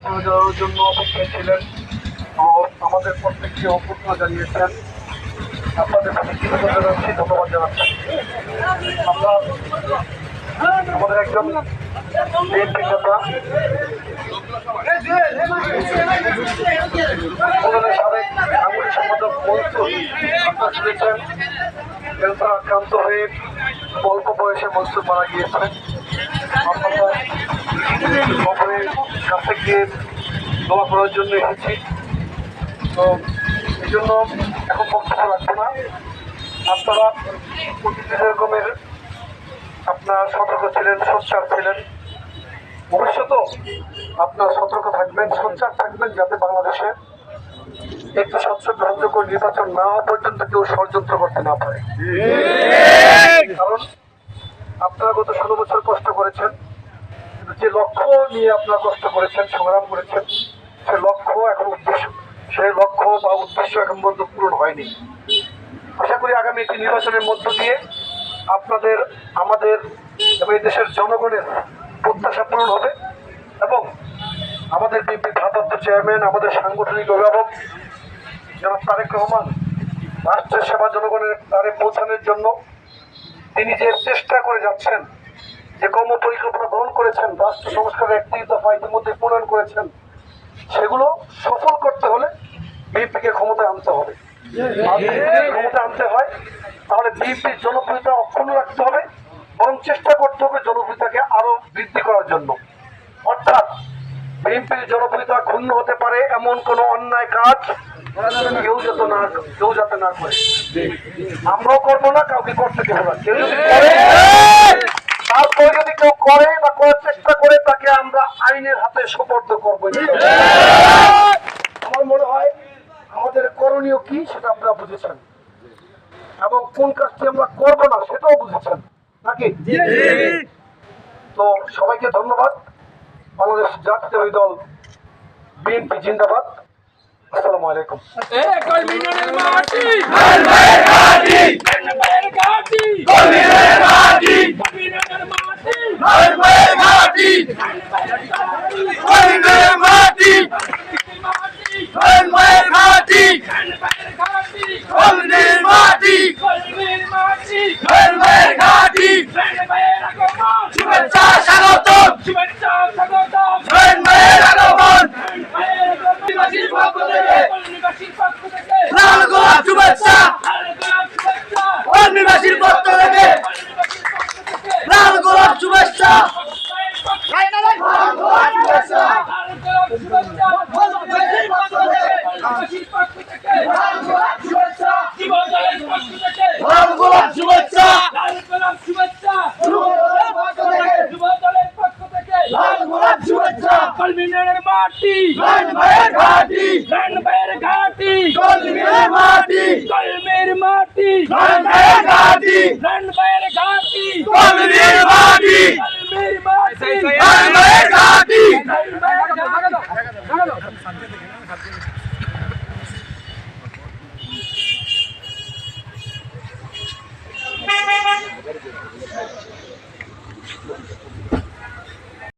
নির্বাচনের জন্য অপেক্ষায় ছিলেন ও আমাদের প্রত্যেককে অভ্যর্থনা জানিয়েছেন। আপনাদের প্রতি কৃতজ্ঞতা জানাচ্ছি, ধন্যবাদ জানাচ্ছি। আমরা আমাদের একজন বিএনপি নেতা সাবেক আঙুলি সম্পাদক মনসুর, আপনারা শুনেছেন ক্যান্সার আক্রান্ত হয়ে অল্প বয়সে মনসুর মারা গিয়েছেন। আপনারা সকলের কাছে গিয়ে দোয়া করার জন্য এসেছি। তো এই জন্য এখন বক্তব্য রাখবো না। আপনারা প্রতিটি রকমের আপনার সতর্ক ছিলেন, সোচ্চার ছিলেন। ভবিষ্যতেও আপনার সতর্ক থাকবেন, সোচ্চার থাকবেন, যাতে বাংলাদেশে একটি স্বচ্ছ গ্রহণযোগ্য নির্বাচন না হওয়া পর্যন্ত কেউ ষড়যন্ত্র করতে না পারে। কারণ আপনারা গত 16 বছর কষ্ট করেছেন, যে লক্ষ্য নিয়ে আপনারা কষ্ট করেছেন, সংগ্রাম করেছেন, সে লক্ষ্য এখন সেই লক্ষ্য বা উদ্দেশ্য এখন পর্যন্ত পূরণ হয়নি। আশা করি আগামী একটি নির্বাচনের মধ্য দিয়ে আপনাদের, আমাদের এবং এই দেশের জনগণের প্রত্যাশা পূরণ হবে এবং আমাদের বিএনপির ভারপ্রাপ্ত চেয়ারম্যান, আমাদের সাংগঠনিক অভিভাবক জনাব তারেক রহমান রাষ্ট্রের সেবা জনগণের দ্বারে পৌঁছানোর জন্য তিনি যে চেষ্টা করে যাচ্ছেন, যে কর্ম পরিকল্পনা গ্রহণ করেছেন, রাষ্ট্র সংস্কারের একটি দফা ইতিমধ্যে প্রণয়ন করেছেন, সেগুলো সফল করতে হলে বিএনপিকে ক্ষমতায় আনতে হবে। ক্ষমতা আনতে হয় তাহলে বিএনপির জনপ্রিয়তা অক্ষুণ্ণ রাখতে হবে এবং চেষ্টা করতে হবে জনপ্রিয়তাকে আরো বৃদ্ধি করার জন্য। অর্থাৎ বিএনপির জনপ্রিয়তা ক্ষুণ্ণ হতে পারে এমন কোন অন্যায় কাজ কেউ যাতে না করে, আমরাও করবো না, কাউকে করতে দেবো না। কেউ যদি করে, তারপরে যদি কেউ করে বা করার চেষ্টা করে, তাকে আমরা আইনের হাতে সোপর্দ করবো। আমার মনে হয় আমাদের করণীয় কি সেটা আপনারা বুঝেছেন এবং কোন কাজটি আমরা করবো না সেটাও বুঝেছেন নাকি? তো সবাইকে ধন্যবাদ। বাংলাদেশ জাতীয়তাবাদী দল বিএনপি জিন্দাবাদ। আসসালামু আলাইকুম। কলমিনের মাটি, কলমের ঘাটি, কলমের ঘাটি, কলমের মাটি, কলমের মাটি, কলমের ঘাটি, কলমের ঘাটি, কলমের মাটি, কলমের মাটি, কলমের ঘাটি, কলমের ঘাটি।